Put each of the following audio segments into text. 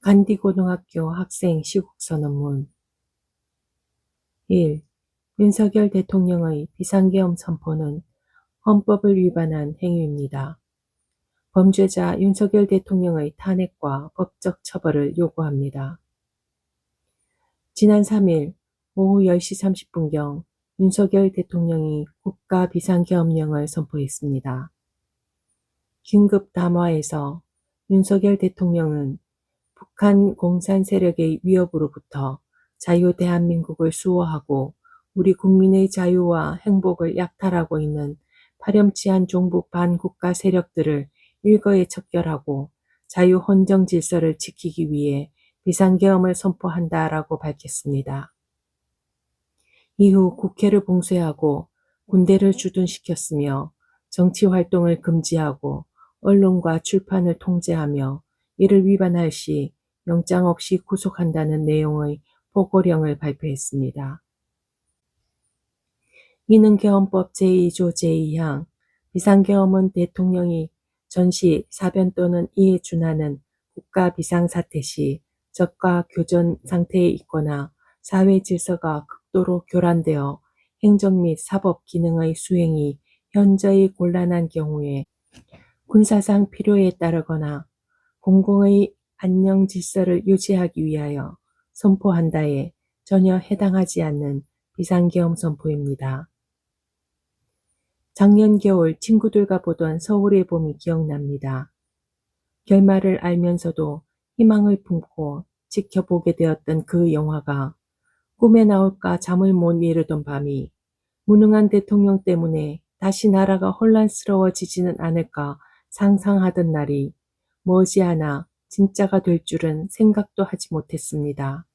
간디고등학교 학생 시국선언문 1. 윤석열 대통령의 비상계엄 선포는 헌법을 위반한 행위입니다. 범죄자 윤석열 대통령의 탄핵과 법적 처벌을 요구합니다. 지난 3일 오후 10시 30분경 윤석열 대통령이 국가 비상계엄령을 선포했습니다. 긴급 담화에서 윤석열 대통령은 북한 공산 세력의 위협으로부터 자유 대한민국을 수호하고 우리 국민의 자유와 행복을 약탈하고 있는 파렴치한 종북 반국가 세력들을 일거에 척결하고 자유 헌정 질서를 지키기 위해 비상계엄을 선포한다라고 밝혔습니다. 이후 국회를 봉쇄하고 군대를 주둔시켰으며 정치 활동을 금지하고 언론과 출판을 통제하며 이를 위반할 시 영장 없이 구속한다는 내용의 보고령을 발표했습니다. 이는 개헌법 제2조 제2항 비상계엄은 대통령이 전시, 사변 또는 이에 준하는 국가 비상사태 시 적과 교전 상태에 있거나 사회 질서가 극도로 교란되어 행정 및 사법 기능의 수행이 현저히 곤란한 경우에 군사상 필요에 따르거나 공공의 안녕 질서를 유지하기 위하여 선포한다에 전혀 해당하지 않는 비상계엄 선포입니다. 작년 겨울 친구들과 보던 서울의 봄이 기억납니다. 결말을 알면서도 희망을 품고 지켜보게 되었던 그 영화가 꿈에 나올까 잠을 못 이루던 밤이 무능한 대통령 때문에 다시 나라가 혼란스러워지지는 않을까 상상하던 날이 머지않아 진짜가 될 줄은 생각도 하지 못했습니다.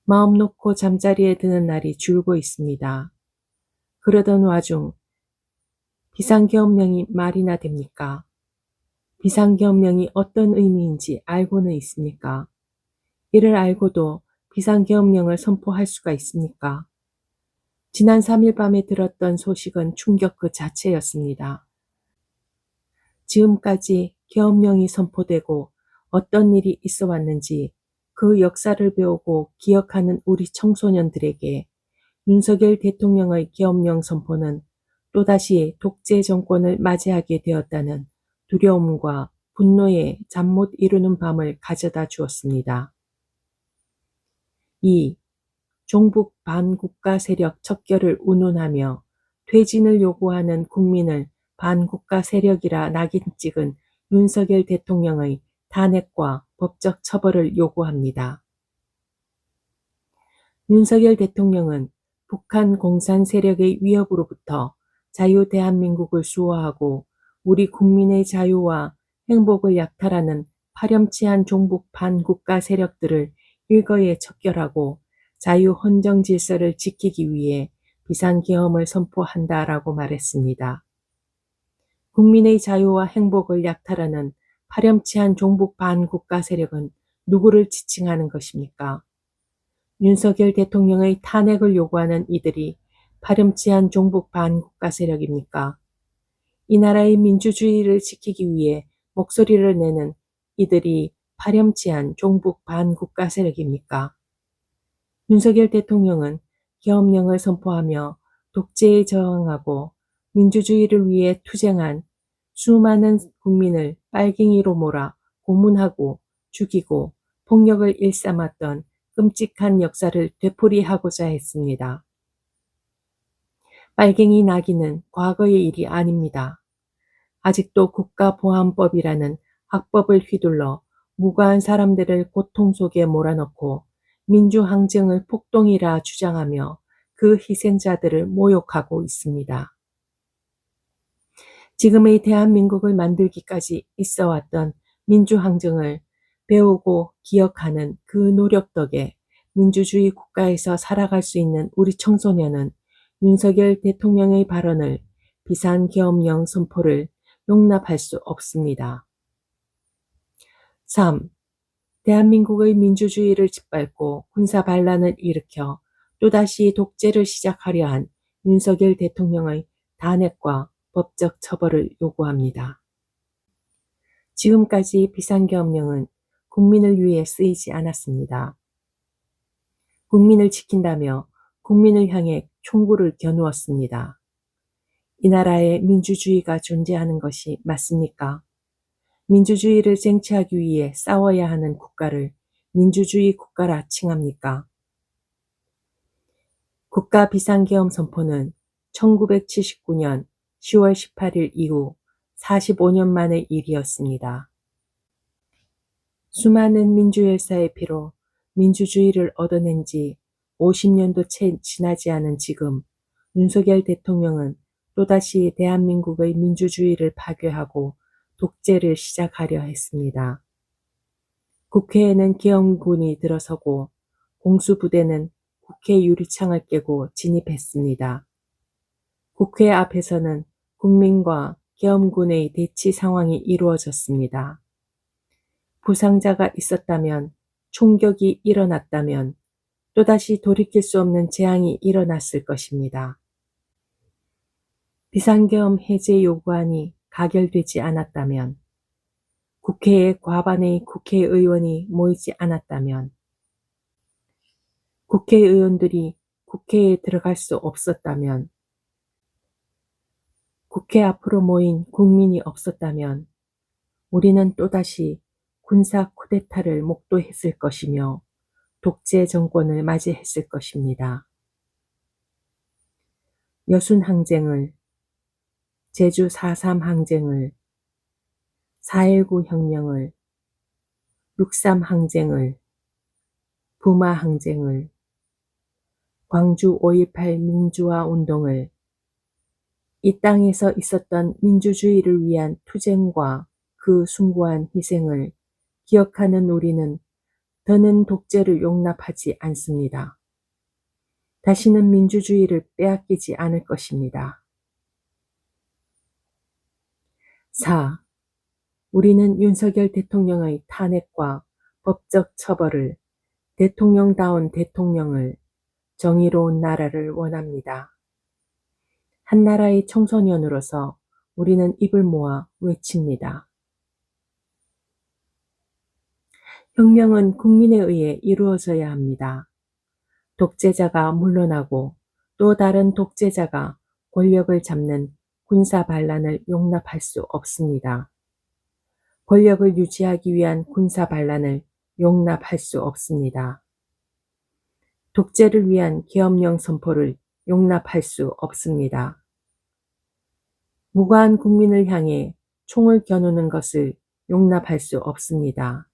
마음 놓고 잠자리에 드는 날이 줄고 있습니다. 그러던 와중 비상계엄령이 말이나 됩니까? 비상계엄령이 어떤 의미인지 알고는 있습니까? 이를 알고도 비상계엄령을 선포할 수가 있습니까? 지난 3일 밤에 들었던 소식은 충격 그 자체였습니다. 지금까지 계엄령이 선포되고 어떤 일이 있어 왔는지 그 역사를 배우고 기억하는 우리 청소년들에게 윤석열 대통령의 계엄령 선포는 또다시 독재 정권을 맞이하게 되었다는 두려움과 분노에 잠 못 이루는 밤을 가져다 주었습니다. 2. 종북 반국가 세력 척결을 운운하며 퇴진을 요구하는 국민을 반국가 세력이라 낙인 찍은 윤석열 대통령의 탄핵과 법적 처벌을 요구합니다. 윤석열 대통령은 북한 공산 세력의 위협으로부터 자유 대한민국을 수호하고 우리 국민의 자유와 행복을 약탈하는 파렴치한 종북 반국가 세력들을 일거에 척결하고 자유 헌정 질서를 지키기 위해 비상계엄을 선포한다라고 말했습니다. 국민의 자유와 행복을 약탈하는 파렴치한 종북 반국가 세력은 누구를 지칭하는 것입니까? 윤석열 대통령의 탄핵을 요구하는 이들이 파렴치한 종북 반국가 세력입니까? 이 나라의 민주주의를 지키기 위해 목소리를 내는 이들이 파렴치한 종북 반국가 세력입니까? 윤석열 대통령은 계엄령을 선포하며 독재에 저항하고 민주주의를 위해 투쟁한 수많은 국민을 빨갱이로 몰아 고문하고 죽이고 폭력을 일삼았던 끔찍한 역사를 되풀이하고자 했습니다. 빨갱이 낙인은 과거의 일이 아닙니다. 아직도 국가보안법이라는 악법을 휘둘러 무고한 사람들을 고통 속에 몰아넣고 민주항쟁을 폭동이라 주장하며 그 희생자들을 모욕하고 있습니다. 지금의 대한민국을 만들기까지 있어왔던 민주항쟁을 배우고 기억하는 그 노력 덕에 민주주의 국가에서 살아갈 수 있는 우리 청소년은 윤석열 대통령의 발언을 비상계엄령 선포를 용납할 수 없습니다. 3. 대한민국의 민주주의를 짓밟고 군사반란을 일으켜 또다시 독재를 시작하려 한 윤석열 대통령의 탄핵과 법적 처벌을 요구합니다. 지금까지 비상계엄령은 국민을 위해 쓰이지 않았습니다. 국민을 지킨다며 국민을 향해 총구를 겨누었습니다. 이 나라에 민주주의가 존재하는 것이 맞습니까? 민주주의를 쟁취하기 위해 싸워야 하는 국가를 민주주의 국가라 칭합니까? 국가 비상계엄 선포는 1979년 10월 18일 이후 45년 만의 일이었습니다. 수많은 민주열사의 피로 민주주의를 얻어낸 지 50년도 채 지나지 않은 지금 윤석열 대통령은 또다시 대한민국의 민주주의를 파괴하고 독재를 시작하려 했습니다. 국회에는 계엄군이 들어서고 공수부대는 국회 유리창을 깨고 진입했습니다. 국회 앞에서는 국민과 계엄군의 대치 상황이 이루어졌습니다. 부상자가 있었다면, 총격이 일어났다면 또다시 돌이킬 수 없는 재앙이 일어났을 것입니다. 비상계엄 해제 요구안이 가결되지 않았다면, 국회에 과반의 국회의원이 모이지 않았다면, 국회의원들이 국회에 들어갈 수 없었다면, 국회 앞으로 모인 국민이 없었다면 우리는 또다시 군사 쿠데타를 목도했을 것이며 독재 정권을 맞이했을 것입니다. 여순 항쟁을, 제주 4.3 항쟁을, 4.19 혁명을, 6.3 항쟁을, 부마 항쟁을, 광주 5.18 민주화 운동을, 이 땅에서 있었던 민주주의를 위한 투쟁과 그 숭고한 희생을 기억하는 우리는 더는 독재를 용납하지 않습니다. 다시는 민주주의를 빼앗기지 않을 것입니다. 4. 우리는 윤석열 대통령의 탄핵과 법적 처벌을, 대통령다운 대통령을, 정의로운 나라를 원합니다. 한 나라의 청소년으로서 우리는 입을 모아 외칩니다. 혁명은 국민에 의해 이루어져야 합니다. 독재자가 물러나고 또 다른 독재자가 권력을 잡는 군사 반란을 용납할 수 없습니다. 권력을 유지하기 위한 군사 반란을 용납할 수 없습니다. 독재를 위한 계엄령 선포를 용납할 수 없습니다. 무고한 국민을 향해 총을 겨누는 것을 용납할 수 없습니다.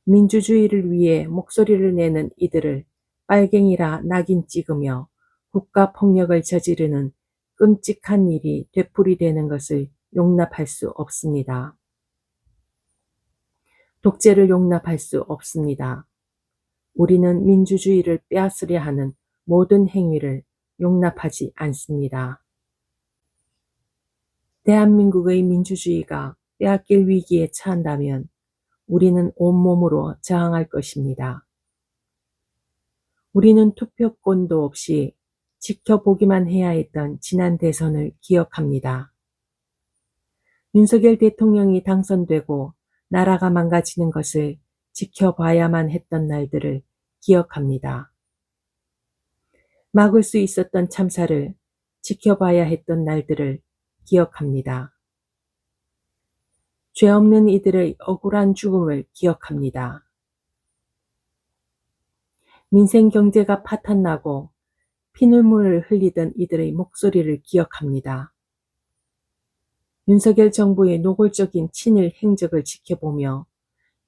민주주의를 위해 목소리를 내는 이들을 빨갱이라 낙인 찍으며 국가폭력을 저지르는 끔찍한 일이 되풀이되는 것을 용납할 수 없습니다. 독재를 용납할 수 없습니다. 우리는 민주주의를 빼앗으려 하는 모든 행위를 용납하지 않습니다. 대한민국의 민주주의가 빼앗길 위기에 처한다면 우리는 온몸으로 저항할 것입니다. 우리는 투표권도 없이 지켜보기만 해야 했던 지난 대선을 기억합니다. 윤석열 대통령이 당선되고 나라가 망가지는 것을 지켜봐야만 했던 날들을 기억합니다. 막을 수 있었던 참사를 지켜봐야 했던 날들을 기억합니다. 죄 없는 이들의 억울한 죽음을 기억합니다. 민생 경제가 파탄나고 피눈물을 흘리던 이들의 목소리를 기억합니다. 윤석열 정부의 노골적인 친일 행적을 지켜보며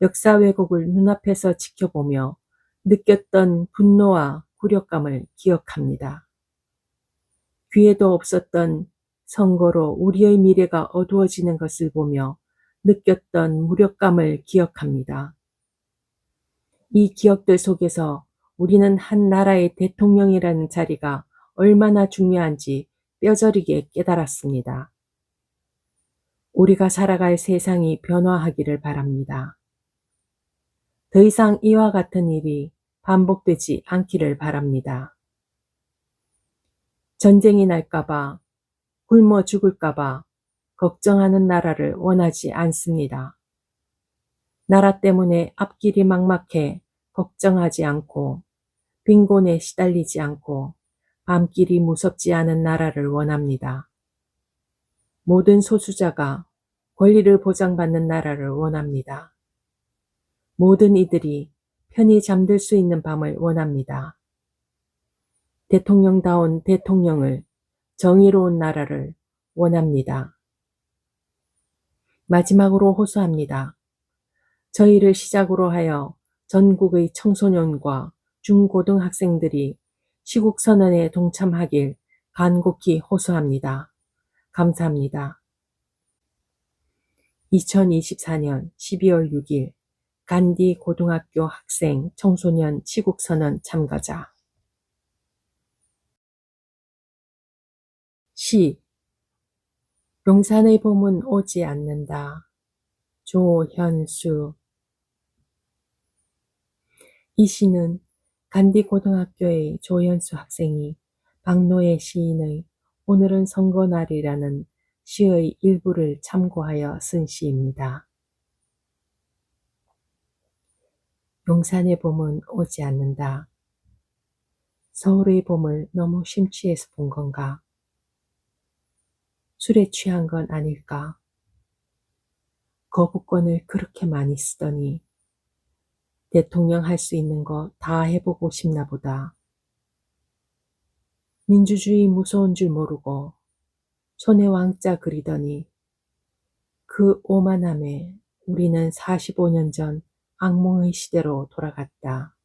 역사 왜곡을 눈앞에서 지켜보며 느꼈던 분노와 굴욕감을 기억합니다. 귀에도 없었던 선거로 우리의 미래가 어두워지는 것을 보며 느꼈던 무력감을 기억합니다. 이 기억들 속에서 우리는 한 나라의 대통령이라는 자리가 얼마나 중요한지 뼈저리게 깨달았습니다. 우리가 살아갈 세상이 변화하기를 바랍니다. 더 이상 이와 같은 일이 반복되지 않기를 바랍니다. 전쟁이 날까봐, 굶어 죽을까봐 걱정하는 나라를 원하지 않습니다. 나라 때문에 앞길이 막막해 걱정하지 않고 빈곤에 시달리지 않고 밤길이 무섭지 않은 나라를 원합니다. 모든 소수자가 권리를 보장받는 나라를 원합니다. 모든 이들이 편히 잠들 수 있는 밤을 원합니다. 대통령다운 대통령을, 정의로운 나라를 원합니다. 마지막으로 호소합니다. 저희를 시작으로 하여 전국의 청소년과 중고등학생들이 시국선언에 동참하길 간곡히 호소합니다. 감사합니다. 2024년 12월 6일 간디 고등학교 학생 청소년 시국선언 참가자. 시 용산의 봄은 오지 않는다. 조현수. 이 시는 간디 고등학교의 조현수 학생이 박노해 시인의 오늘은 선거날이라는 시의 일부를 참고하여 쓴 시입니다. 용산의 봄은 오지 않는다. 서울의 봄을 너무 심취해서 본 건가? 술에 취한 건 아닐까? 거부권을 그렇게 많이 쓰더니 대통령 할 수 있는 거 다 해보고 싶나 보다. 민주주의 무서운 줄 모르고 손에 왕자 그리더니 그 오만함에 우리는 45년 전 악몽의 시대로 돌아갔다.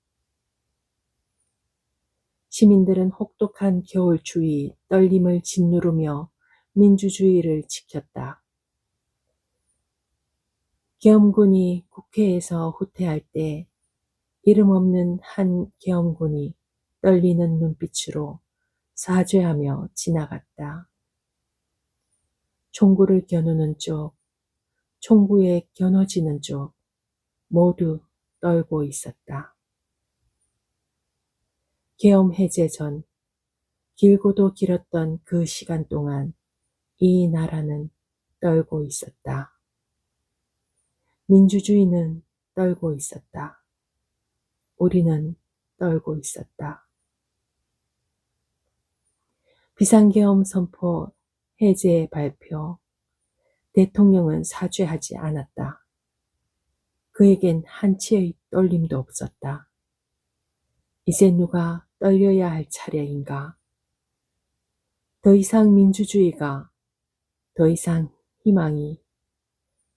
시민들은 혹독한 겨울 추위 떨림을 짓누르며 민주주의를 지켰다. 계엄군이 국회에서 후퇴할 때 이름 없는 한 계엄군이 떨리는 눈빛으로 사죄하며 지나갔다. 총구를 겨누는 쪽, 총구에 겨눠지는 쪽 모두 떨고 있었다. 계엄 해제 전 길고도 길었던 그 시간 동안 이 나라는 떨고 있었다. 민주주의는 떨고 있었다. 우리는 떨고 있었다. 비상계엄 선포 해제 발표. 대통령은 사죄하지 않았다. 그에겐 한치의 떨림도 없었다. 이제 누가 떨려야 할 차례인가? 더 이상 민주주의가, 더 이상 희망이,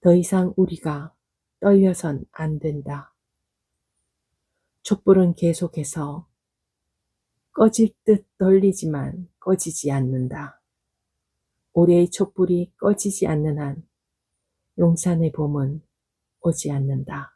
더 이상 우리가 떨려선 안 된다. 촛불은 계속해서 꺼질 듯 떨리지만 꺼지지 않는다. 우리의 촛불이 꺼지지 않는 한 용산의 봄은 오지 않는다.